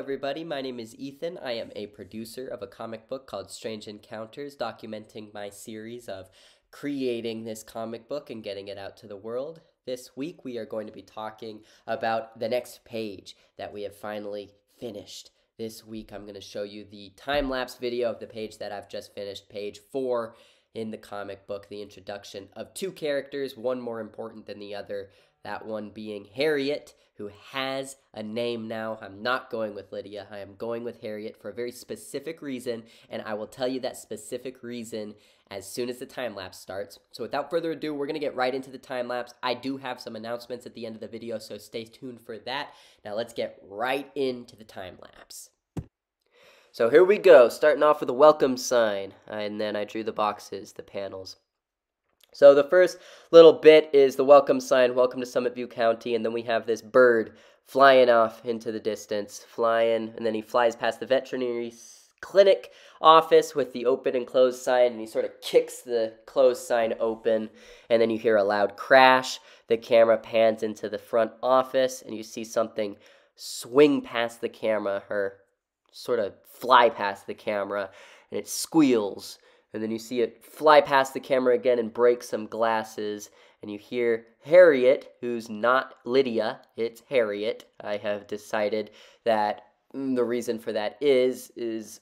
Everybody, my name is Ethan. I am a producer of a comic book called Strange Encounters, documenting my series of creating this comic book and getting it out to the world. This week we are going to be talking about the next page that we have finally finished. This week I'm going to show you the time-lapse video of the page that I've just finished, page 4 in the comic book, the introduction of two characters, one more important than the other, that one being Harriet, who has a name now. I'm not going with Lydia. I am going with Harriet for a very specific reason, and I will tell you that specific reason as soon as the time-lapse starts. So without further ado, we're going to get right into the time-lapse. I do have some announcements at the end of the video, so stay tuned for that. Now let's get right into the time-lapse. So here we go, starting off with a welcome sign, and then I drew the boxes, the panels. So the first little bit is the welcome sign, welcome to Summit View County, and then we have this bird flying off into the distance, flying, and then he flies past the veterinary clinic office with the open and closed sign, and he sort of kicks the closed sign open, and then you hear a loud crash. The camera pans into the front office, and you see something swing past the camera, or sort of fly past the camera, and it squeals. And then you see it fly past the camera again and break some glasses. And you hear Harriet, who's not Lydia, it's Harriet. I have decided that the reason for that is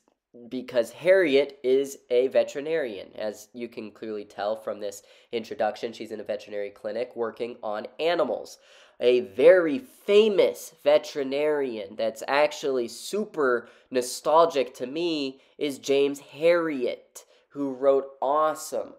because Harriet is a veterinarian. As you can clearly tell from this introduction, she's in a veterinary clinic working on animals. A very famous veterinarian that's actually super nostalgic to me is James Herriot, who wrote awesome,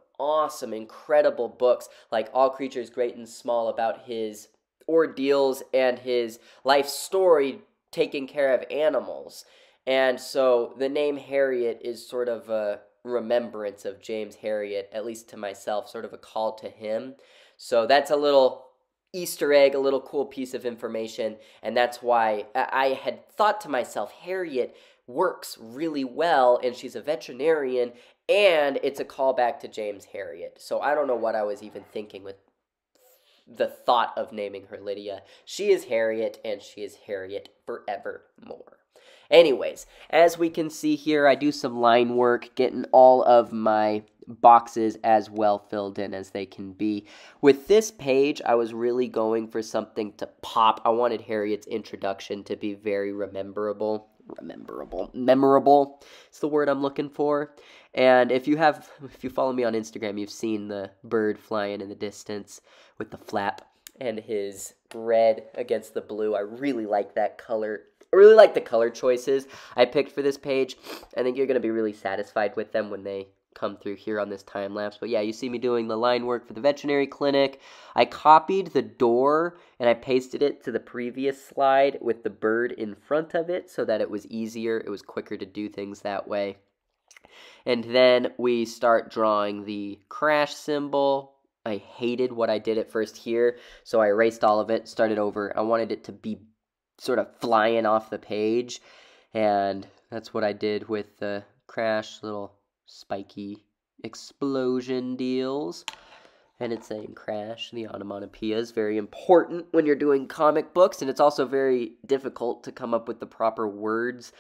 incredible books like All Creatures Great and Small about his ordeals and his life story taking care of animals. And so the name Harriet is sort of a remembrance of James Herriot, at least to myself, sort of a call to him. So that's a little Easter egg, a little cool piece of information, and that's why I had thought to myself, Harriet works really well, and she's a veterinarian, and it's a callback to James Herriot. So I don't know what I was even thinking with the thought of naming her Lydia. She is Harriet, and she is Harriet forevermore. Anyways, as we can see here, I do some line work, getting all of my boxes as well filled in as they can be. With this page, I was really going for something to pop. I wanted Harriet's introduction to be very memorable. It's the word I'm looking for. And if you follow me on Instagram, you've seen the bird flying in the distance with the flap and his red against the blue. I really like that color. I really like the color choices I picked for this page. I think you're going to be really satisfied with them when they come through here on this time lapse. But yeah, you see me doing the line work for the veterinary clinic. I copied the door and I pasted it to the previous slide with the bird in front of it so that it was easier, it was quicker to do things that way. And then we start drawing the crash symbol. I hated what I did at first here, so I erased all of it, started over. I wanted it to be sort of flying off the page, and that's what I did with the crash, little spiky explosion deals. And it's saying crash. The onomatopoeia is very important when you're doing comic books, and it's also very difficult to come up with the proper words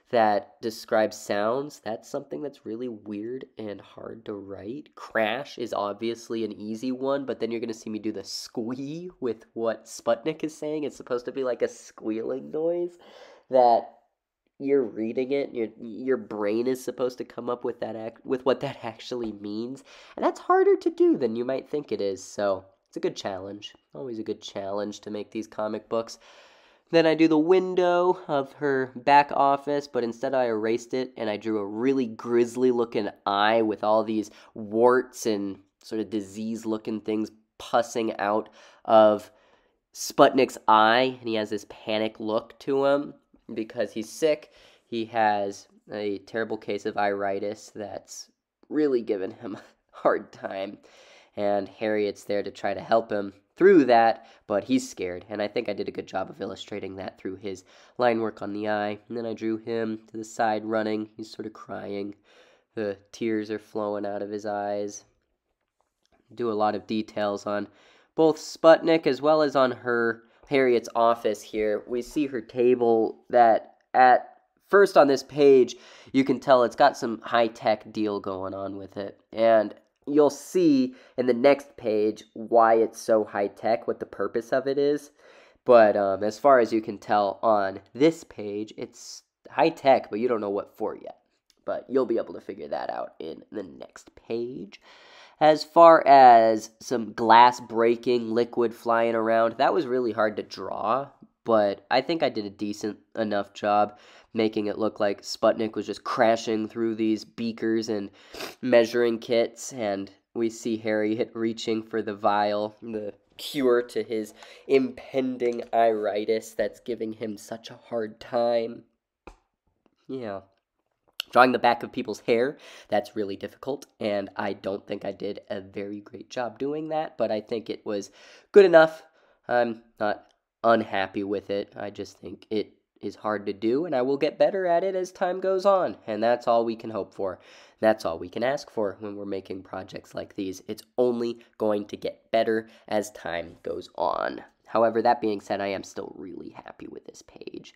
that describe sounds. That's something that's really weird and hard to write. Crash is obviously an easy one, but then you're going to see me do the squee with what Sputnik is saying. It's supposed to be like a squealing noise that you're reading it, your brain is supposed to come up with with what that actually means, and that's harder to do than you might think it is, so it's a good challenge. Always a good challenge to make these comic books. Then I do the window of her back office, but instead I erased it, and I drew a really grisly-looking eye with all these warts and sort of disease-looking things pussing out of Sputnik's eye, and he has this panic look to him because he's sick. He has a terrible case of iritis that's really given him a hard time, and Harriet's there to try to help him through that, but he's scared, and I think I did a good job of illustrating that through his line work on the eye. And then I drew him to the side running. He's sort of crying. The tears are flowing out of his eyes. Do a lot of details on both Sputnik as well as on Harriet's office here. We see her table that at first on this page, you can tell it's got some high-tech deal going on with it. And you'll see in the next page why it's so high-tech, what the purpose of it is. But as far as you can tell on this page, it's high-tech, but you don't know what for yet. But you'll be able to figure that out in the next page. As far as some glass breaking, liquid flying around, that was really hard to draw, but I think I did a decent enough job making it look like Sputnik was just crashing through these beakers and measuring kits, and we see Harriett reaching for the vial, the cure to his impending iritis that's giving him such a hard time. Yeah. Drawing the back of people's hair, that's really difficult, and I don't think I did a very great job doing that, but I think it was good enough. I'm not unhappy with it. I just think it is hard to do, and I will get better at it as time goes on, and that's all we can hope for. That's all we can ask for when we're making projects like these. It's only going to get better as time goes on. However, that being said, I am still really happy with this page.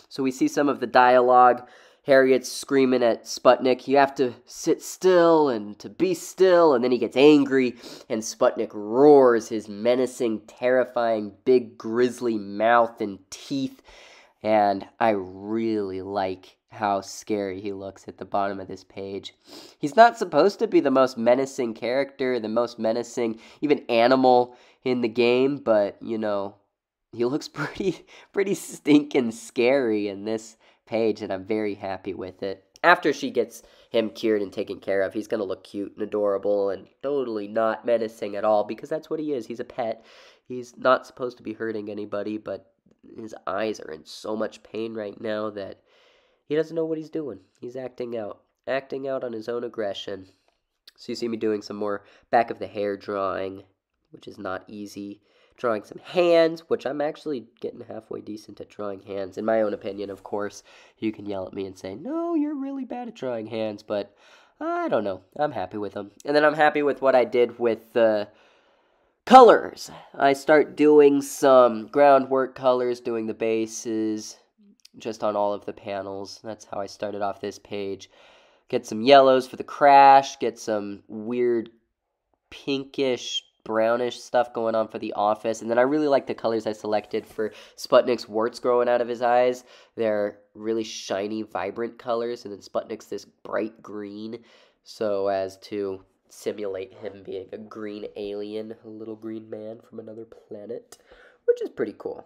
So we see some of the dialogue. Harriet's screaming at Sputnik, you have to sit still and to be still, and then he gets angry, and Sputnik roars his menacing, terrifying, big, grisly mouth and teeth, and I really like how scary he looks at the bottom of this page. He's not supposed to be the most menacing character, the most menacing, even animal in the game, but, you know, he looks pretty stinking scary in this page, and I'm very happy with it. After she gets him cured and taken care of, he's going to look cute and adorable and totally not menacing at all, because that's what he is. He's a pet. He's not supposed to be hurting anybody, but his eyes are in so much pain right now that he doesn't know what he's doing. He's acting out on his own aggression. So you see me doing some more back of the hair drawing, which is not easy. Drawing some hands, which I'm actually getting halfway decent at drawing hands. In my own opinion, of course, you can yell at me and say, no, you're really bad at drawing hands, but I don't know. I'm happy with them. And then I'm happy with what I did with the colors. I start doing some groundwork colors, doing the bases, just on all of the panels. That's how I started off this page. Get some yellows for the crash, get some weird pinkish brownish stuff going on for the office, and then I really like the colors I selected for Sputnik's warts growing out of his eyes. They're really shiny, vibrant colors, and then Sputnik's this bright green, so as to simulate him being a green alien, a little green man from another planet, which is pretty cool.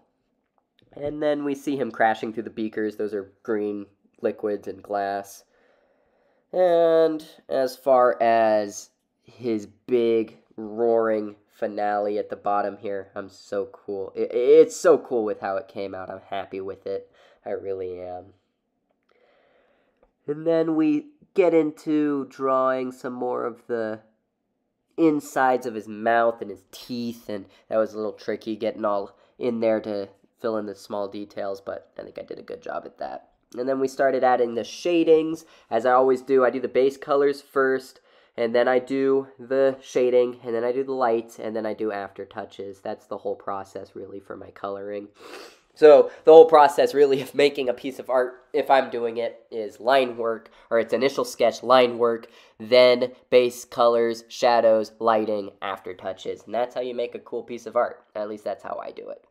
And then we see him crashing through the beakers. Those are green liquids and glass. And as far as his big roaring finale at the bottom here, I'm so cool. It's so cool with how it came out. I'm happy with it. I really am. And then we get into drawing some more of the insides of his mouth and his teeth, and that was a little tricky getting all in there to fill in the small details, but I think I did a good job at that. And then we started adding the shadings. As I always do, I do the base colors first, and then I do the shading, and then I do the lights, and then I do after touches. That's the whole process, really, for my coloring. So the whole process, really, of making a piece of art, if I'm doing it, is line work, or it's initial sketch, line work, then base colors, shadows, lighting, after touches. And that's how you make a cool piece of art. At least that's how I do it.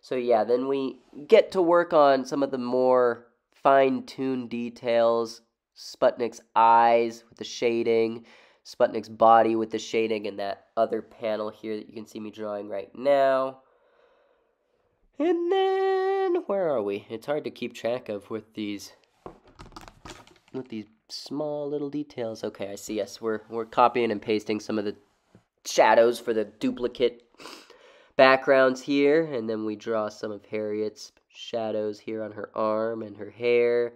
So yeah, then we get to work on some of the more fine-tuned details. Sputnik's eyes with the shading, Sputnik's body with the shading, and that other panel here that you can see me drawing right now. And then, where are we? It's hard to keep track of with these small little details. Okay, I see, yes, we're copying and pasting some of the shadows for the duplicate backgrounds here, and then we draw some of Harriet's shadows here on her arm and her hair.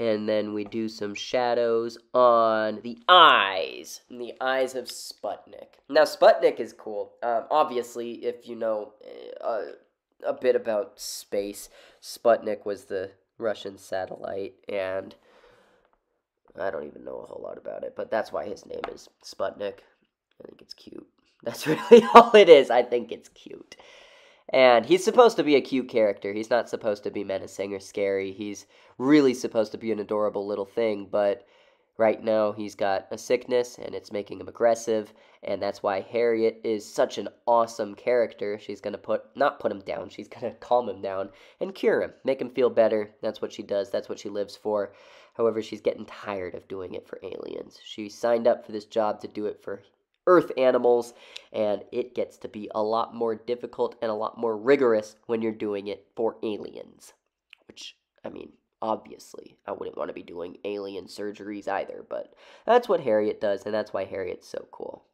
And then we do some shadows on the eyes of Sputnik. Now, Sputnik is cool. Obviously, if you know a bit about space, Sputnik was the Russian satellite, and I don't even know a whole lot about it, but that's why his name is Sputnik. I think it's cute. That's really all it is. I think it's cute. And he's supposed to be a cute character. He's not supposed to be menacing or scary. He's really supposed to be an adorable little thing, but right now he's got a sickness and it's making him aggressive, and that's why Harriet is such an awesome character. She's going to not put him down, she's going to calm him down and cure him, make him feel better. That's what she does. That's what she lives for. However, she's getting tired of doing it for aliens. She signed up for this job to do it for Earth animals, and it gets to be a lot more difficult and a lot more rigorous when you're doing it for aliens. Which, I mean, obviously, I wouldn't want to be doing alien surgeries either, but that's what Harriet does, and that's why Harriet's so cool.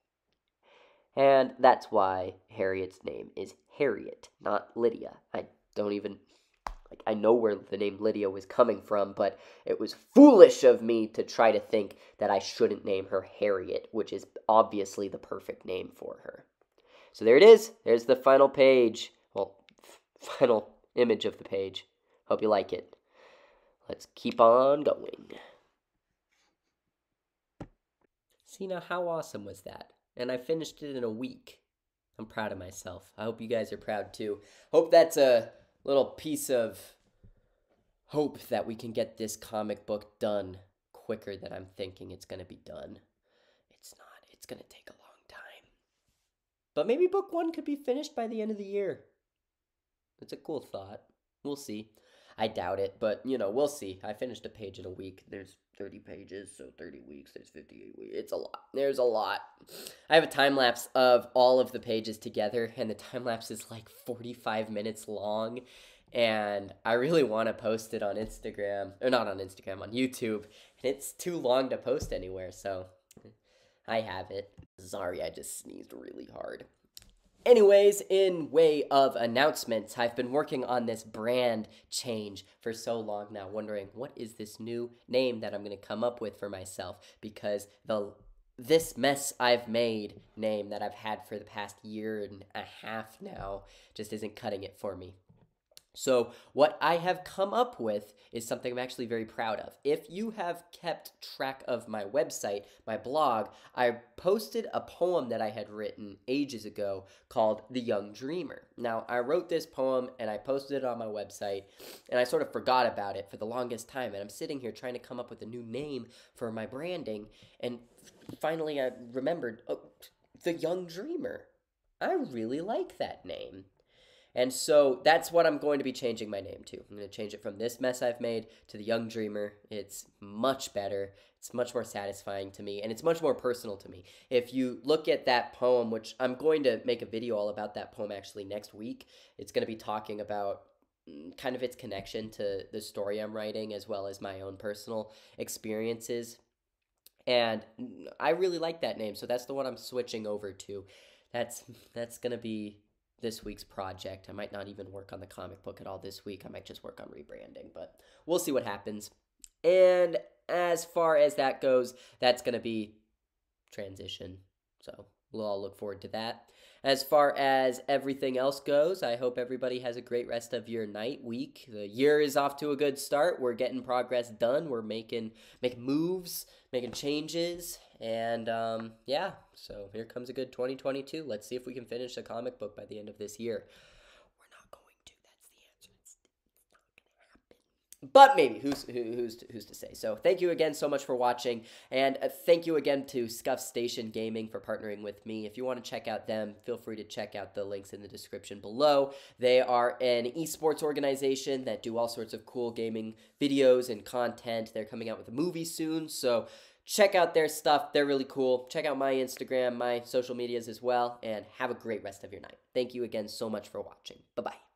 And that's why Harriet's name is Herriot, not Lydia. I don't even... I know where the name Lydia was coming from, but it was foolish of me to try to think that I shouldn't name her Harriet, which is obviously the perfect name for her. So there it is. There's the final page. Well, final image of the page. Hope you like it. Let's keep on going. See, now how awesome was that? And I finished it in a week. I'm proud of myself. I hope you guys are proud too. Hope that's a little piece of hope that we can get this comic book done quicker than I'm thinking it's going to be done. It's not. It's going to take a long time. But maybe book 1 could be finished by the end of the year. It's a cool thought. We'll see. I doubt it, but, you know, we'll see. I finished a page in a week. There's 30 pages, so 30 weeks. There's 58 weeks. It's a lot. There's a lot. I have a time-lapse of all of the pages together, and the time-lapse is like 45 minutes long, and I really want to post it on Instagram. Or not on Instagram, on YouTube, and it's too long to post anywhere, so I have it. Sorry, I just sneezed really hard. Anyways, in way of announcements, I've been working on this brand change for so long now, wondering what is this new name that I'm going to come up with for myself, because this mess I've made name that I've had for the past year and a half now just isn't cutting it for me. So what I have come up with is something I'm actually very proud of. If you have kept track of my website, my blog, I posted a poem that I had written ages ago called The Young Dreamer. Now, I wrote this poem and I posted it on my website, and I sort of forgot about it for the longest time, and I'm sitting here trying to come up with a new name for my branding, and finally I remembered, oh, The Young Dreamer. I really like that name. And so that's what I'm going to be changing my name to. I'm going to change it from this mess I've made to The Young Dreamer. It's much better. It's much more satisfying to me, and it's much more personal to me. If you look at that poem, which I'm going to make a video all about that poem actually next week, it's going to be talking about kind of its connection to the story I'm writing as well as my own personal experiences. And I really like that name, so that's the one I'm switching over to. That's going to be this week's project. I might not even work on the comic book at all this week. I might just work on rebranding, but we'll see what happens. And as far as that goes, that's going to be transition. So we'll all look forward to that. As far as everything else goes, I hope everybody has a great rest of your night, week. The year is off to a good start. We're getting progress done. We're making moves, making changes. And yeah, so here comes a good 2022. Let's see if we can finish the comic book by the end of this year. We're not going to. That's the answer. It's not going to happen. But maybe. Who's to say? So thank you again so much for watching. And thank you again to ScuffStation Gaming for partnering with me. If you want to check out them, feel free to check out the links in the description below. They are an esports organization that do all sorts of cool gaming videos and content. They're coming out with a movie soon, so check out their stuff. They're really cool. Check out my Instagram, my social medias as well, and have a great rest of your night. Thank you again so much for watching. Bye-bye.